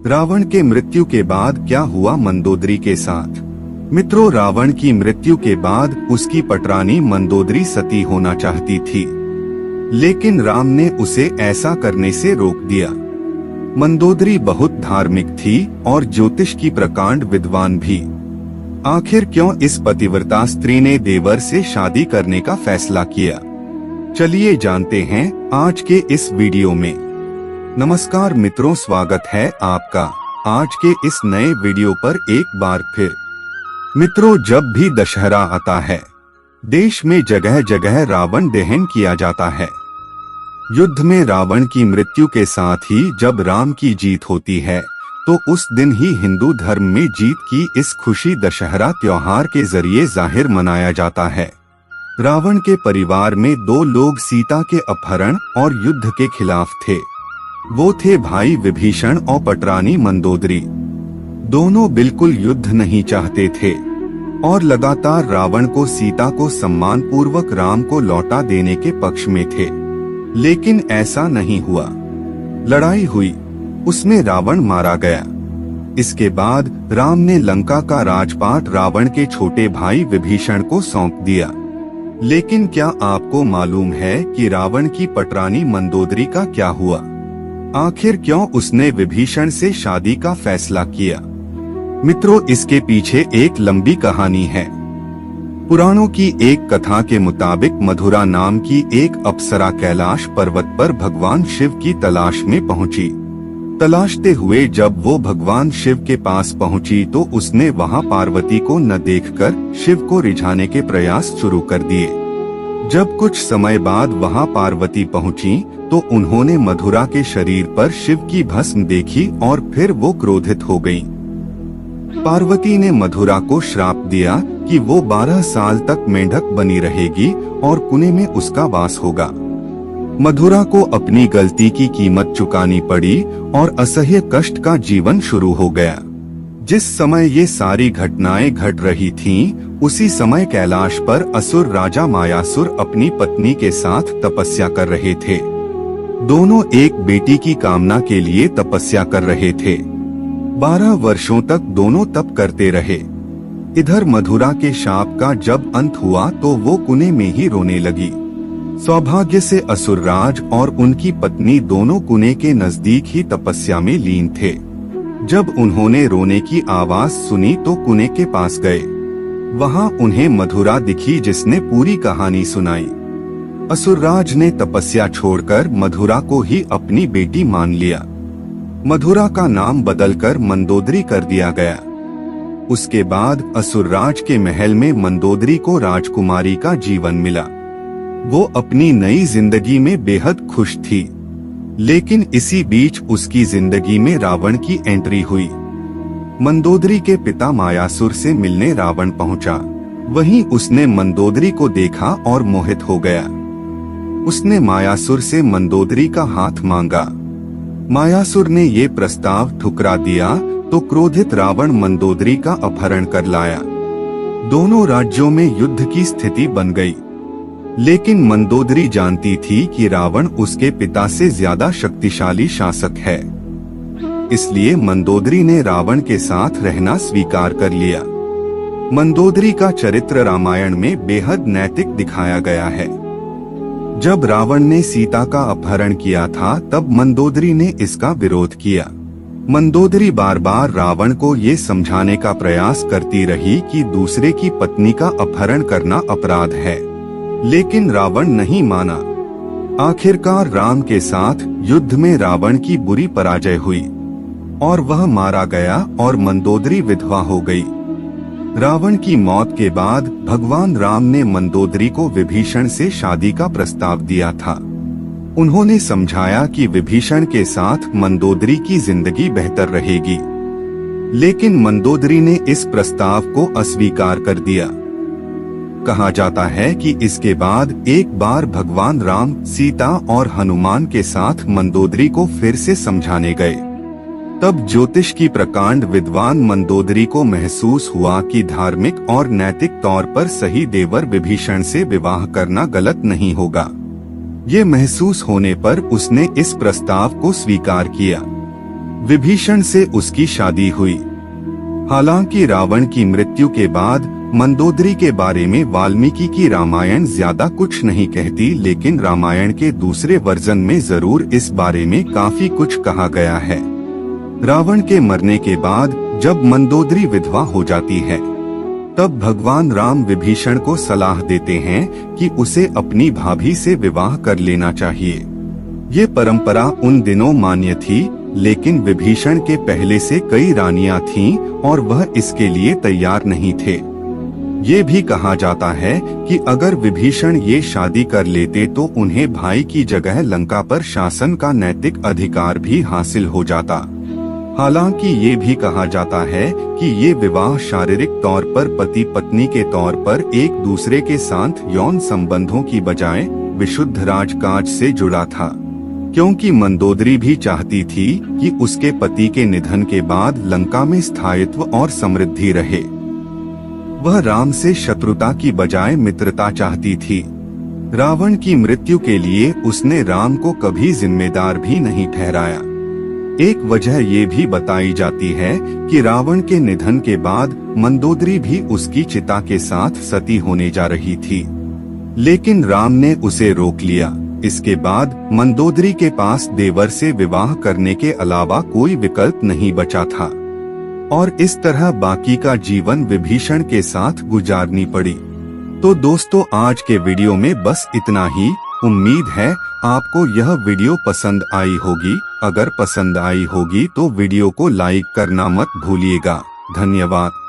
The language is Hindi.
रावण के मृत्यु के बाद क्या हुआ मंदोदरी के साथ? मित्रों, रावण की मृत्यु के बाद उसकी पटरानी मंदोदरी सती होना चाहती थी, लेकिन राम ने उसे ऐसा करने से रोक दिया। मंदोदरी बहुत धार्मिक थी और ज्योतिष की प्रकांड विद्वान भी। आखिर क्यों इस पतिव्रता स्त्री ने देवर से शादी करने का फैसला किया? चलिए जानते हैं आज के इस वीडियो में। नमस्कार मित्रों, स्वागत है आपका आज के इस नए वीडियो पर एक बार फिर। मित्रों, जब भी दशहरा आता है, देश में जगह जगह रावण दहन किया जाता है। युद्ध में रावण की मृत्यु के साथ ही जब राम की जीत होती है, तो उस दिन ही हिंदू धर्म में जीत की इस खुशी दशहरा त्योहार के जरिए जाहिर मनाया जाता है। रावण के परिवार में दो लोग सीता के अपहरण और युद्ध के खिलाफ थे। वो थे भाई विभीषण और पटरानी मंदोदरी। दोनों बिल्कुल युद्ध नहीं चाहते थे और लगातार रावण को सीता को सम्मान पूर्वक राम को लौटा देने के पक्ष में थे, लेकिन ऐसा नहीं हुआ। लड़ाई हुई, उसमें रावण मारा गया। इसके बाद राम ने लंका का राजपाट रावण के छोटे भाई विभीषण को सौंप दिया। लेकिन क्या आपको मालूम है कि रावण की पटरानी मंदोदरी का क्या हुआ? आखिर क्यों उसने विभीषण से शादी का फैसला किया? मित्रों, इसके पीछे एक लंबी कहानी है। पुराणों की एक कथा के मुताबिक मधुरा नाम की एक अप्सरा कैलाश पर्वत पर भगवान शिव की तलाश में पहुंची। तलाशते हुए जब वो भगवान शिव के पास पहुंची तो उसने वहां पार्वती को न देखकर शिव को रिझाने के प्रयास शुरू कर दिए। जब कुछ समय बाद वहां पार्वती पहुंची तो उन्होंने मधुरा के शरीर पर शिव की भस्म देखी और फिर वो क्रोधित हो गईं। पार्वती ने मधुरा को श्राप दिया कि वो 12 साल तक मेंढक बनी रहेगी और कुएं में उसका वास होगा। मधुरा को अपनी गलती की कीमत चुकानी पड़ी और असह्य कष्ट का जीवन शुरू हो गया। जिस समय ये सारी घटनाएं घट रही थीं, उसी समय कैलाश पर असुर राजा मायासुर अपनी पत्नी के साथ तपस्या कर रहे थे। दोनों एक बेटी की कामना के लिए तपस्या कर रहे थे। 12 वर्षों तक दोनों तप करते रहे। इधर मधुरा के शाप का जब अंत हुआ तो वो कुएं में ही रोने लगी। सौभाग्य से असुरराज और उनकी पत्नी दोनों कुएं के नजदीक ही तपस्या में लीन थे। जब उन्होंने रोने की आवाज सुनी तो कुएं के पास गए। वहां उन्हें मधुरा दिखी जिसने पूरी कहानी सुनाई। असुरराज ने तपस्या छोड़कर मधुरा को ही अपनी बेटी मान लिया। मधुरा का नाम बदलकर मंदोदरी कर दिया गया। उसके बाद असुरराज के महल में मंदोदरी को राजकुमारी का जीवन मिला। वो अपनी नई जिंदगी में बेहद खुश थी, लेकिन इसी बीच उसकी जिंदगी में रावण की एंट्री हुई। मंदोदरी के पिता मायासुर से मिलने रावण पहुंचा। वहीं उसने मंदोदरी को देखा और मोहित हो गया। उसने मायासुर से मंदोदरी का हाथ मांगा। मायासुर ने ये प्रस्ताव ठुकरा दिया तो क्रोधित रावण मंदोदरी का अपहरण कर लाया। दोनों राज्यों में युद्ध की स्थिति बन गई, लेकिन मंदोदरी जानती थी कि रावण उसके पिता से ज्यादा शक्तिशाली शासक है। इसलिए मंदोदरी ने रावण के साथ रहना स्वीकार कर लिया। मंदोदरी का चरित्र रामायण में बेहद नैतिक दिखाया गया है। जब रावण ने सीता का अपहरण किया था तब मंदोदरी ने इसका विरोध किया। मंदोदरी बार बार रावण को ये समझाने का प्रयास करती रही कि दूसरे की पत्नी का अपहरण करना अपराध है, लेकिन रावण नहीं माना। आखिरकार राम के साथ युद्ध में रावण की बुरी पराजय हुई और वह मारा गया और मंदोदरी विधवा हो गई। रावण की मौत के बाद भगवान राम ने मंदोदरी को विभीषण से शादी का प्रस्ताव दिया था। उन्होंने समझाया कि विभीषण के साथ मंदोदरी की जिंदगी बेहतर रहेगी, लेकिन मंदोदरी ने इस प्रस्ताव को अस्वीकार कर दिया। कहा जाता है कि इसके बाद एक बार भगवान राम सीता और हनुमान के साथ मंदोदरी को फिर से समझाने गए। तब ज्योतिष की प्रकांड विद्वान मंदोदरी को महसूस हुआ कि धार्मिक और नैतिक तौर पर सही देवर विभीषण से विवाह करना गलत नहीं होगा। ये महसूस होने पर उसने इस प्रस्ताव को स्वीकार किया। विभीषण से उसकी शादी हुई। हालांकि रावण की मृत्यु के बाद मंदोदरी के बारे में वाल्मीकि की रामायण ज्यादा कुछ नहीं कहती, लेकिन रामायण के दूसरे वर्जन में जरूर इस बारे में काफी कुछ कहा गया है। रावण के मरने के बाद जब मंदोदरी विधवा हो जाती है, तब भगवान राम विभीषण को सलाह देते हैं कि उसे अपनी भाभी से विवाह कर लेना चाहिए। ये परंपरा उन दिनों मान्य थी, लेकिन विभीषण के पहले से कई रानियां थीं और वह इसके लिए तैयार नहीं थे। ये भी कहा जाता है कि अगर विभीषण ये शादी कर लेते तो उन्हें भाई की जगह लंका पर शासन का नैतिक अधिकार भी हासिल हो जाता। हालांकि ये भी कहा जाता है कि ये विवाह शारीरिक तौर पर पति पत्नी के तौर पर एक दूसरे के साथ यौन संबंधों की बजाय विशुद्ध राजकाज से जुड़ा था, क्योंकि मंदोदरी भी चाहती थी कि उसके पति के निधन के बाद लंका में स्थायित्व और समृद्धि रहे। वह राम से शत्रुता की बजाय मित्रता चाहती थी। रावण की मृत्यु के लिए उसने राम को कभी जिम्मेदार भी नहीं ठहराया। एक वजह ये भी बताई जाती है कि रावण के निधन के बाद मंदोदरी भी उसकी चिता के साथ सती होने जा रही थी, लेकिन राम ने उसे रोक लिया। इसके बाद मंदोदरी के पास देवर से विवाह करने के अलावा कोई विकल्प नहीं बचा था और इस तरह बाकी का जीवन विभीषण के साथ गुजारनी पड़ी। तो दोस्तों, आज के वीडियो में बस इतना ही। उम्मीद है आपको यह वीडियो पसंद आई होगी। अगर पसंद आई होगी तो वीडियो को लाइक करना मत भूलिएगा। धन्यवाद।